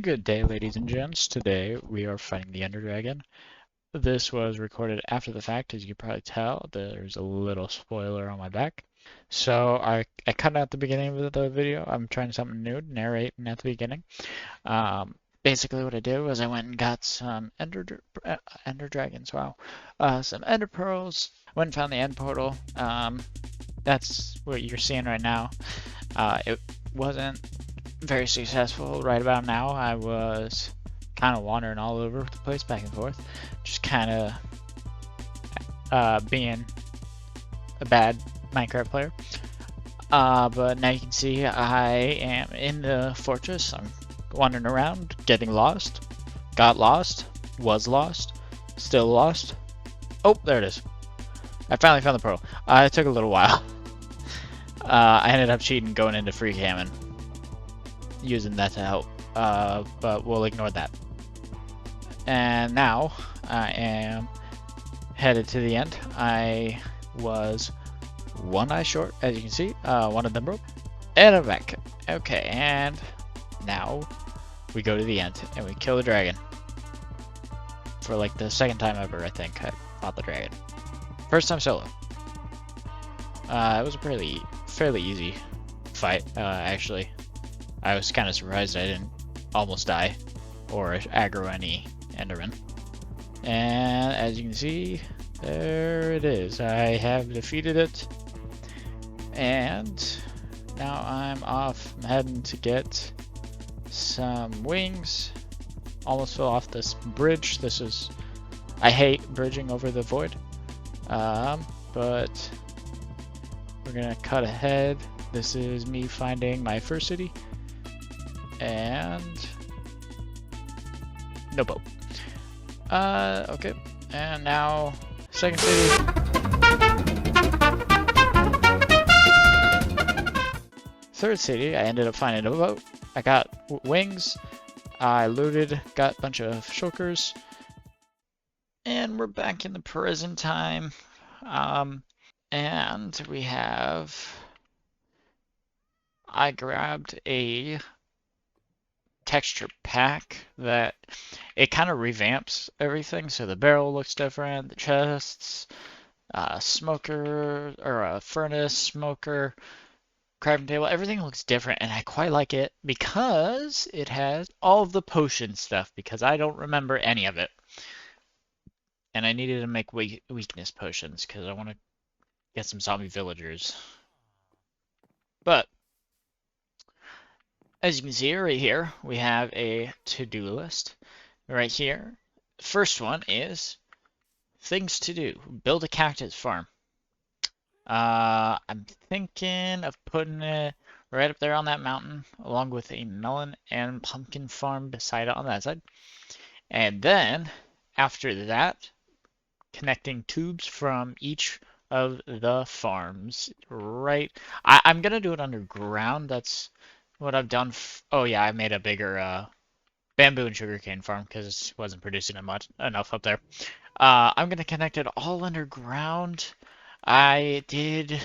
Good day, ladies and gents. Today we are fighting the Ender Dragon. This was recorded after the fact, as you can probably tell. There's a little spoiler on my back. So I cut out the beginning of the video. I'm trying something new, narrating at the beginning. Basically what I did was I went and got some Ender Dragons, wow. Some Ender Pearls, went and found the End Portal. That's what you're seeing right now. It wasn't very successful right about now. I was kind of wandering all over the place, back and forth, just kind of being a bad Minecraft player. But now you can see I am in the fortress. I'm wandering around, getting lost, got lost, was lost, still lost. Oh, there it is. I finally found the pearl. It took a little while. I ended up cheating, going into free cammon, using that to help, but we'll ignore that. And now I am headed to the end. I was one eye short, as you can see. One of them broke, and I'm back. Okay, and now we go to the end and we kill the dragon for like the second time ever. I think I fought the dragon. First time solo. It was a fairly easy fight, actually. I was kind of surprised I didn't almost die or aggro any Enderman. And as you can see, there it is. I have defeated it. And now I'm off. I'm heading to get some wings. Almost fell off this bridge. I hate bridging over the void. But we're gonna cut ahead. This is me finding my first city. And no boat. Okay. And now second city. Third city, I ended up finding a boat. I got wings. I looted, got a bunch of shulkers. And we're back in the present time. And we have... I grabbed a texture pack that it kind of revamps everything, so the barrel looks different, the chests, smoker or a furnace, smoker, crafting table, everything looks different, and I quite like it because it has all of the potion stuff, because I don't remember any of it, and I needed to make weakness potions because I want to get some zombie villagers. But as you can see right here, we have a to-do list right here. First one is things to do. Build a cactus farm. I'm thinking of putting it right up there on that mountain, along with a melon and pumpkin farm beside it on that side. And then, after that, connecting tubes from each of the farms. Right. I'm going to do it underground. That's what I've done. Oh yeah, I made a bigger bamboo and sugarcane farm because it wasn't producing enough up there. I'm gonna connect it all underground. I did, here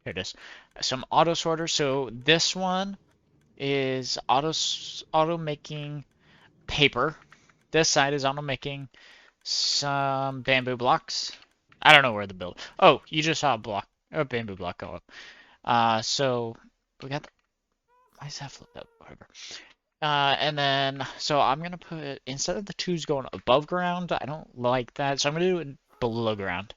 it is, some auto sorter. So this one is auto making paper. This side is auto making some bamboo blocks. I don't know where the build. Oh, you just saw a bamboo block go up. So we got why is that flipped up? Whatever. And then, so I'm gonna put, instead of the tubes going above ground, I don't like that, so I'm gonna do it below ground,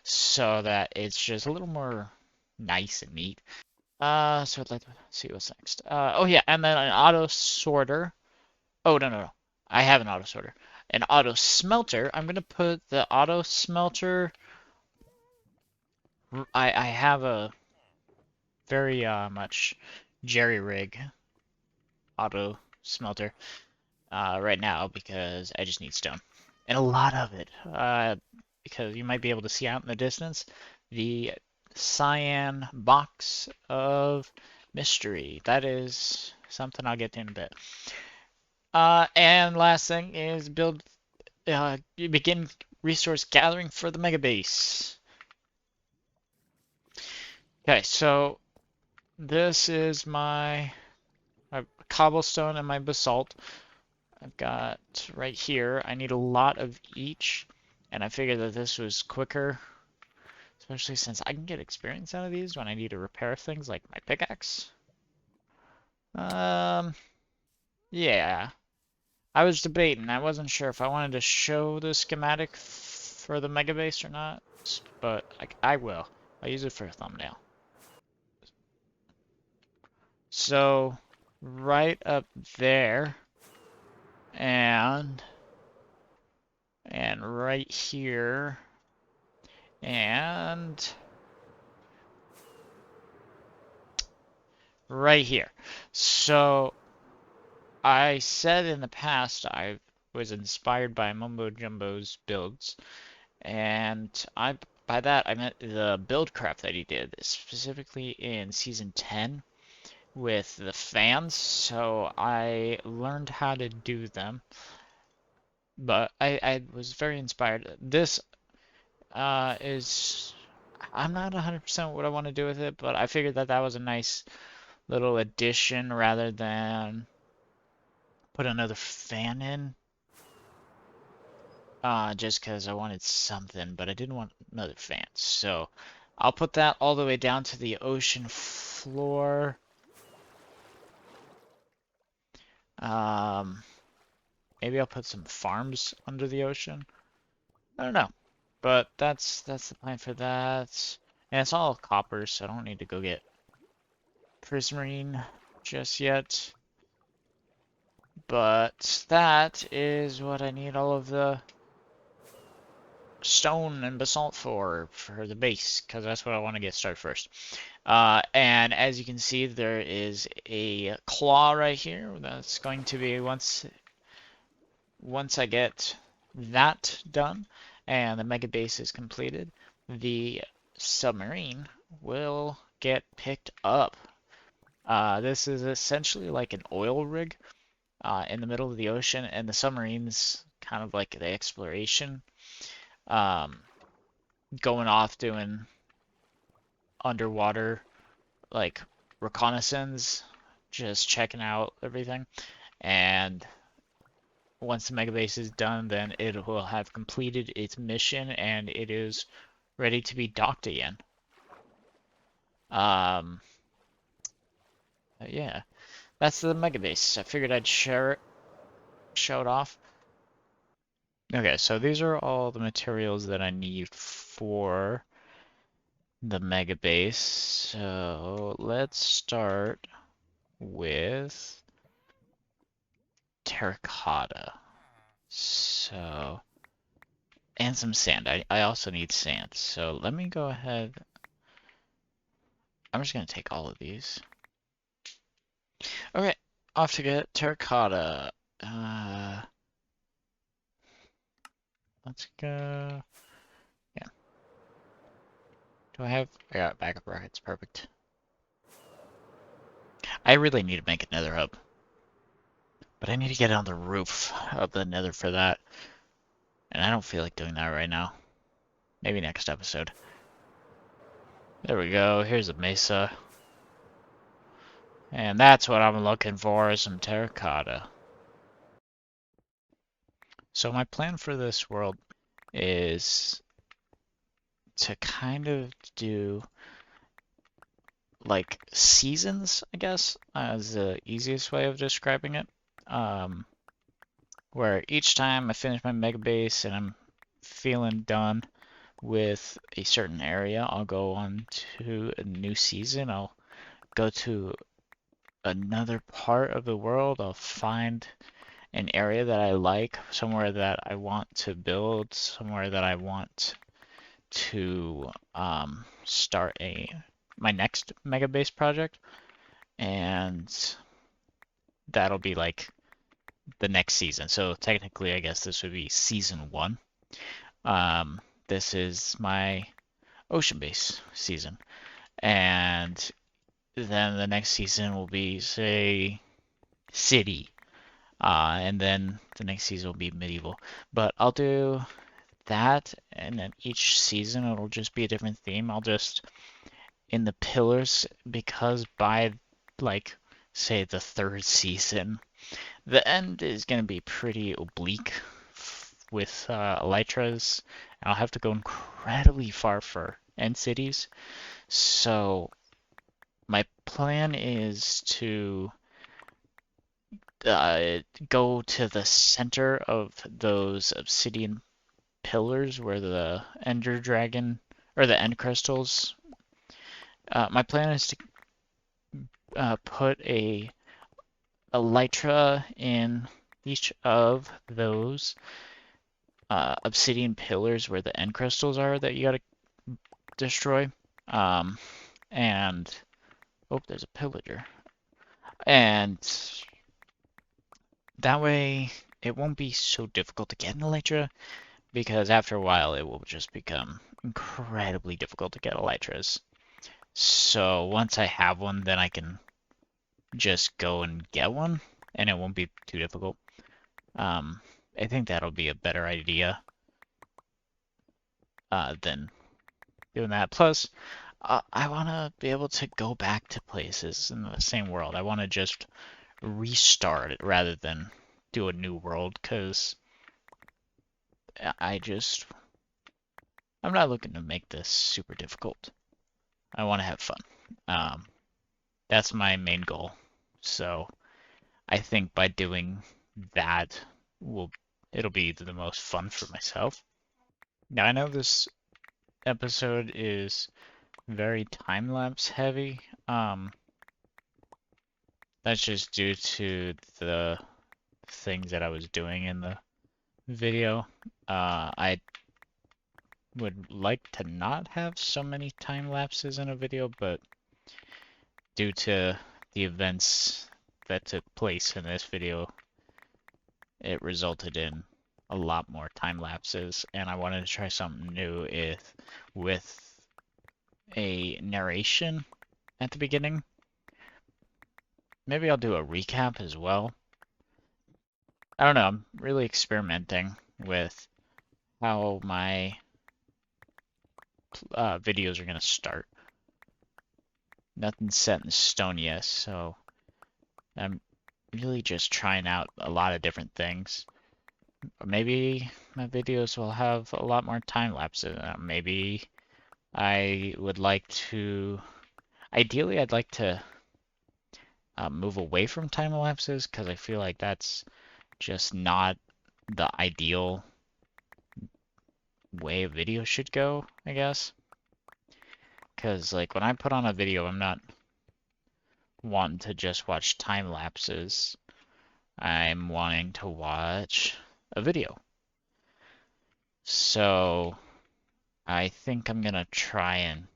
so that it's just a little more nice and neat. So I'd like to see what's next. Oh yeah, and then an auto sorter. Oh no, I have an auto sorter. An auto smelter. I'm gonna put the auto smelter. I have a very much jerry rig auto smelter right now because I just need stone and a lot of it, because you might be able to see out in the distance the cyan box of mystery. That is something I'll get to in a bit. And last thing is begin resource gathering for the mega base. Okay, so this is my my cobblestone and my basalt. I've got right here, I need a lot of each, and I figured that this was quicker, especially since I can get experience out of these when I need to repair things like my pickaxe. Yeah. I was debating. I wasn't sure if I wanted to show the schematic for the mega base or not, but I will. I'll use it for a thumbnail. So, right up there, and right here, and right here. So, I said in the past I was inspired by Mumbo Jumbo's builds, and by that I meant the build craft that he did, specifically in season 10 with the fans. So I learned how to do them, but I was very inspired. This is I'm not 100% what I want to do with it, but I figured that that was a nice little addition rather than put another fan in. Just because I wanted something, but I didn't want another fan. So I'll put that all the way down to the ocean floor. Maybe I'll put some farms under the ocean. I don't know, but that's the plan for that. And it's all copper, so I don't need to go get prismarine just yet. But that is what I need all of the stone and basalt for the base, because that's what I want to get started first. And as you can see, there is a claw right here. That's going to be once I get that done and the mega base is completed, the submarine will get picked up. This is essentially like an oil rig in the middle of the ocean, and the submarine's kind of like the exploration, going off doing underwater like reconnaissance, just checking out everything. And once the mega base is done, then it will have completed its mission and it is ready to be docked again. Yeah, that's the mega base. I figured I'd show it off. Okay, so these are all the materials that I need for the mega base. So let's start with terracotta. So, and some sand. I also need sand. So let me go ahead. I'm just going to take all of these. Okay, off to get terracotta. Let's go. Yeah. Do I got backup rockets. Perfect. I really need to make a nether hub. But I need to get on the roof of the nether for that. And I don't feel like doing that right now. Maybe next episode. There we go. Here's a mesa. And that's what I'm looking for, is some terracotta. So my plan for this world is to kind of do like seasons, I guess, as the easiest way of describing it. Where each time I finish my mega base and I'm feeling done with a certain area, I'll go on to a new season. I'll go to another part of the world. I'll find an area that I like, somewhere that I want to build, somewhere that I want to start my next mega base project, and that'll be like the next season. So technically, I guess this would be season 1. This is my ocean base season, and then the next season will be, say, city, and then the next season will be medieval. But I'll do that, and then each season it'll just be a different theme. I'll just, in the pillars, because by like say, the third season, the end is going to be pretty oblique with Elytras. I'll have to go incredibly far for end cities. So my plan is to go to the center of those obsidian pillars where the Ender Dragon or the End Crystals. My plan is to put a Elytra in each of those obsidian pillars where the End Crystals are that you gotta destroy. And oh, there's a pillager. And that way it won't be so difficult to get an Elytra, because after a while it will just become incredibly difficult to get Elytras. So once I have one, then I can just go and get one, and it won't be too difficult. I think that'll be a better idea than doing that. Plus, I want to be able to go back to places in the same world. I want to just restart it rather than do a new world, because I'm not looking to make this super difficult. I want to have fun. That's my main goal. So I think by doing that, it'll be the most fun for myself. Now I know this episode is very time-lapse heavy. That's just due to the things that I was doing in the video. I would like to not have so many time lapses in a video, but due to the events that took place in this video, it resulted in a lot more time lapses, and I wanted to try something new with a narration at the beginning. Maybe I'll do a recap as well. I don't know, I'm really experimenting with how my videos are going to start. Nothing's set in stone yet, so I'm really just trying out a lot of different things. Maybe my videos will have a lot more time lapses. Maybe I would like to, ideally I'd like to move away from time lapses, because I feel like that's just not the ideal way a video should go, I guess. Because like when I put on a video, I'm not wanting to just watch time lapses. I'm wanting to watch a video. So I think I'm gonna try and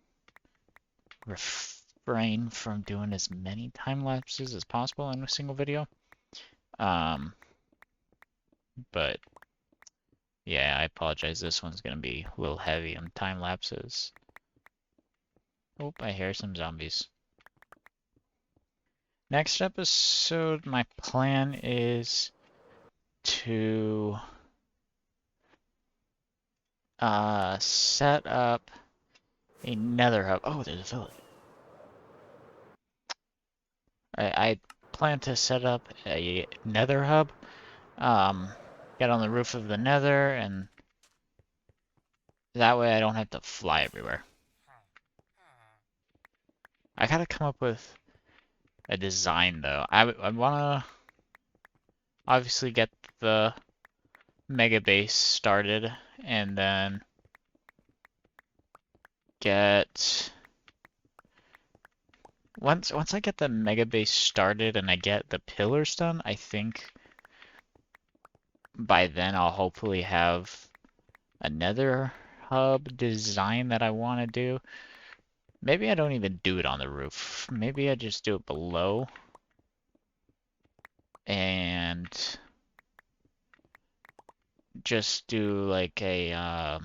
refrain from doing as many time lapses as possible in a single video. But yeah, I apologize. This one's gonna be a little heavy on time lapses. Oh, I hear some zombies. Next episode, my plan is to set up a nether hub. Oh, there's a village. I plan to set up a nether hub. Get on the roof of the nether, and that way I don't have to fly everywhere. I gotta come up with a design though. I wanna obviously get the mega base started, and then get once I get the mega base started and I get the pillars done, I think by then I'll hopefully have another hub design that I want to do. Maybe I don't even do it on the roof. Maybe I just do it below and just do like a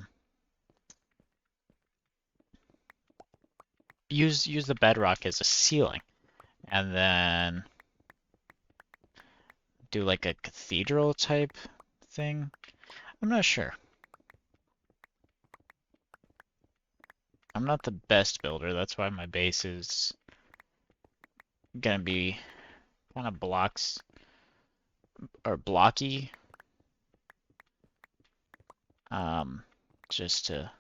use the bedrock as a ceiling, and then do like a cathedral type thing. I'm not sure. I'm not the best builder, that's why my base is gonna be kind of blocks or blocky. Just to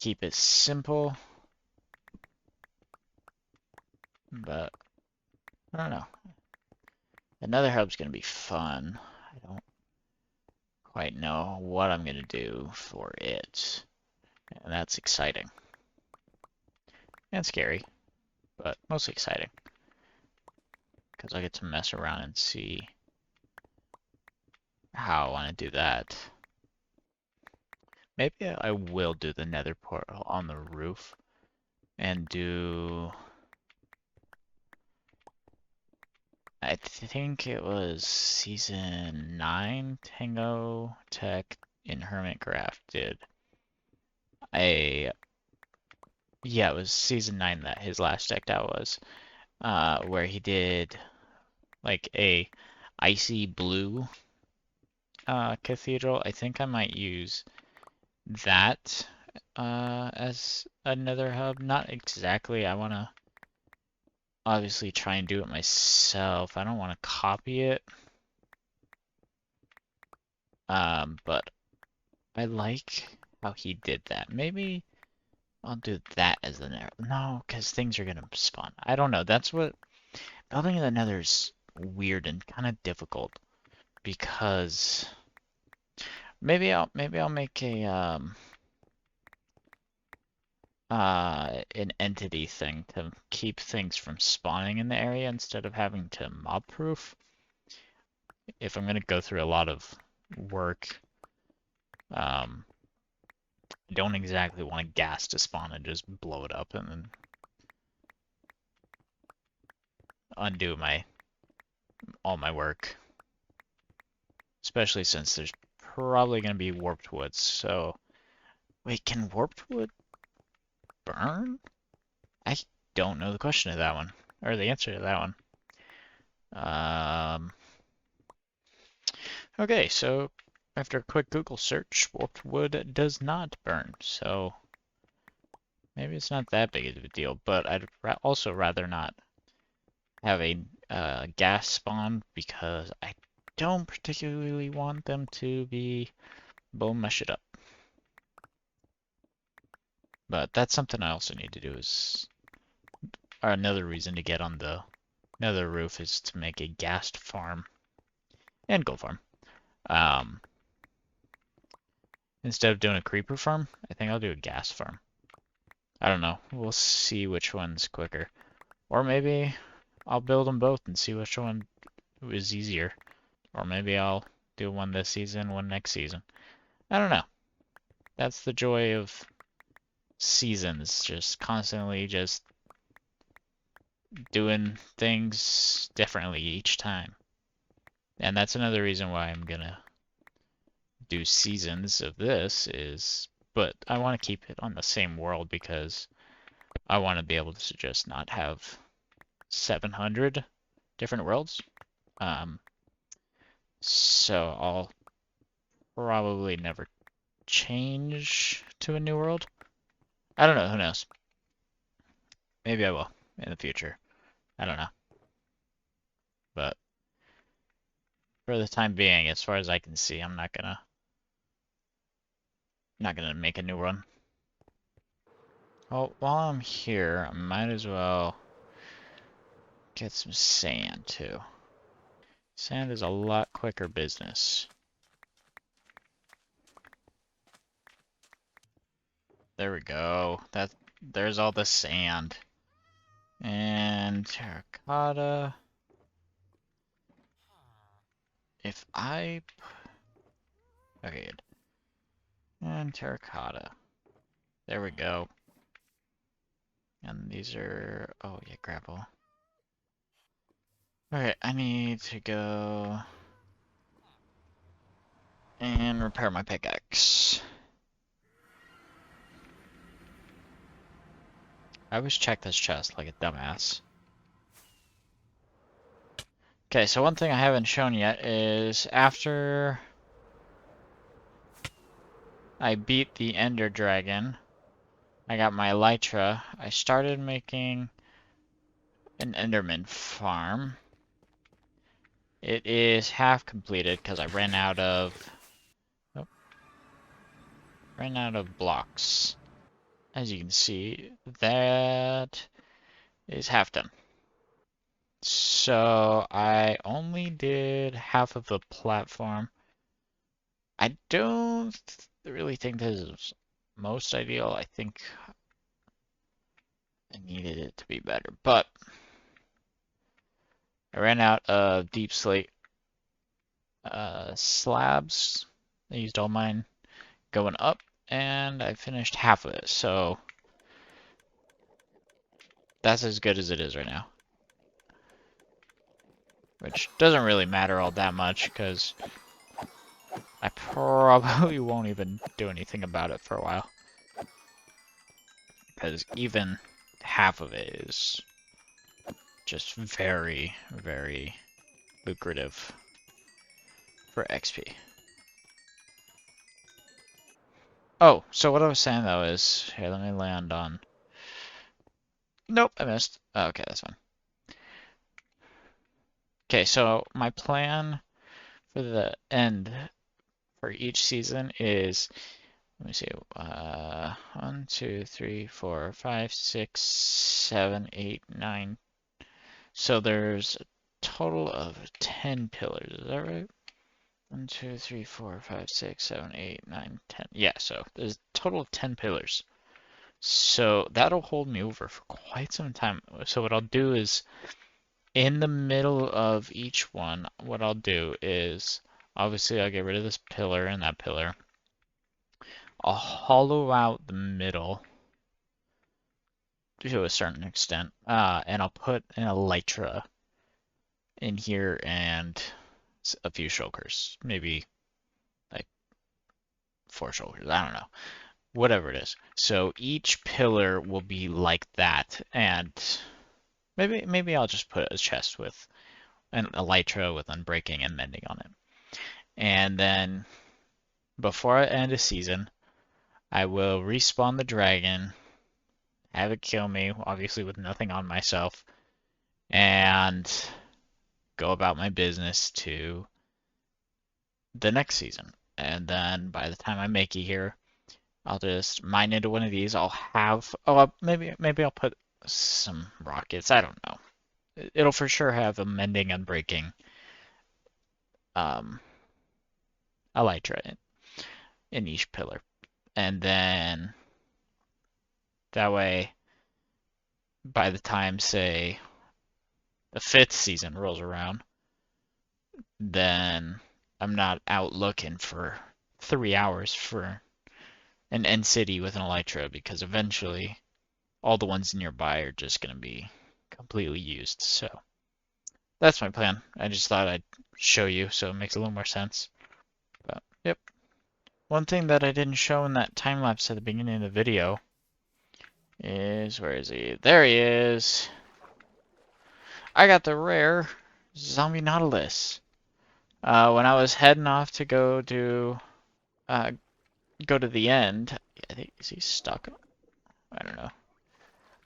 keep it simple. But I don't know. Another hub's gonna be fun. I don't quite know what I'm gonna do for it. And that's exciting. And scary, but mostly exciting. Because I get to mess around and see how I want to do that. Maybe I will do the nether portal on the roof and do... I think it was Season 9, Tango Tech in Hermitcraft did a... Yeah, it was Season 9 that his last deck out was. Where he did like a icy blue cathedral. I think I might use that as another hub. Not exactly. I want to obviously try and do it myself. I don't want to copy it. But I like how he did that. Maybe I'll do that as the nether. No, because things are going to spawn. I don't know. That's what... Building the nether's weird and kind of difficult. Because... Maybe I'll make a an entity thing to keep things from spawning in the area instead of having to mob proof. If I'm gonna go through a lot of work, I don't exactly want gas to spawn and just blow it up and then undo all my work. Especially since there's probably gonna be warped wood. So wait, can warped wood burn? I don't know the question to that one, or the answer to that one. Okay, so after a quick Google search, warped wood does not burn, so maybe it's not that big of a deal, but I'd also rather not have a gas spawn because I don't particularly want them to be bone mush it up. But that's something I also need to do or another reason to get on the nether roof is to make a ghast farm and gold farm. Instead of doing a creeper farm, I think I'll do a ghast farm. I don't know. We'll see which one's quicker. Or maybe I'll build them both and see which one is easier. Or maybe I'll do one this season, one next season. I don't know. That's the joy of seasons. Just constantly just doing things differently each time. And that's another reason why I'm gonna do seasons of this but I want to keep it on the same world because I want to be able to just not have 700 different worlds. So I'll probably never change to a new world. I don't know, who knows? Maybe I will in the future. I don't know. But for the time being, as far as I can see, I'm not gonna make a new one. Well, while I'm here, I might as well get some sand too. Sand is a lot quicker business. There we go. There's all the sand. And terracotta. Okay, good. And terracotta. There we go. And these are, oh yeah, gravel. Okay, I need to go and repair my pickaxe. I always check this chest like a dumbass. Okay, so one thing I haven't shown yet is after I beat the Ender Dragon, I got my Elytra, I started making an Enderman farm. It is half completed because I ran out of blocks. As you can see, that is half done. So I only did half of the platform. I don't really think this is most ideal. I think I needed it to be better, but I ran out of deep slate slabs. I used all mine going up, and I finished half of it, so that's as good as it is right now. Which doesn't really matter all that much, because I probably won't even do anything about it for a while. Because even half of it is just very, very lucrative for XP. Oh, so what I was saying though is, here, let me land on. Nope, I missed. Oh, okay, that's fine. Okay, so my plan for the end for each season is, let me see, 1, 2, 3, 4, 5, 6, 7, 8, 9. So there's a total of 10 pillars, is that right? 1, 2, 3, 4, 5, 6, 7, 8, 9, 10. Yeah, so there's a total of 10 pillars. So that'll hold me over for quite some time. So what I'll do is, in the middle of each one, what I'll do is, obviously I'll get rid of this pillar and that pillar. I'll hollow out the middle to a certain extent, and I'll put an elytra in here and a few shulkers, maybe like 4 shulkers, I don't know, whatever it is. So each pillar will be like that, and maybe I'll just put a chest with an elytra with unbreaking and mending on it. And then before I end a season, I will respawn the dragon, have it kill me, obviously with nothing on myself, and go about my business to the next season. And then by the time I make it here, I'll just mine into one of these. I'll have, maybe I'll put some rockets. I don't know. It'll for sure have a mending, unbreaking, elytra in each pillar. And then that way, by the time, say, the 5th season rolls around, then I'm not out looking for 3 hours for an end city with an elytra, because eventually all the ones nearby are just going to be completely used. So that's my plan. I just thought I'd show you so it makes a little more sense. But yep. One thing that I didn't show in that time lapse at the beginning of the video is, where is he? There he is. I got the rare Zombie Nautilus. When I was heading off to go to the end, I think, is he stuck? I don't know.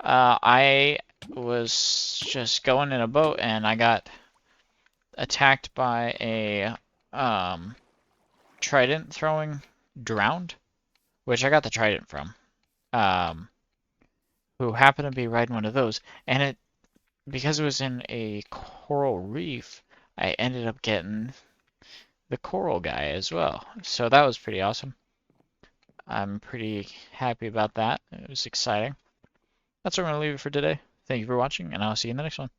I was just going in a boat and I got attacked by a trident throwing drowned, which I got the trident from, who happened to be riding one of those, and it, because it was in a coral reef, I ended up getting the coral guy as well. So that was pretty awesome. I'm pretty happy about that. It was exciting. That's where I'm going to leave it for today. Thank you for watching, and I'll see you in the next one.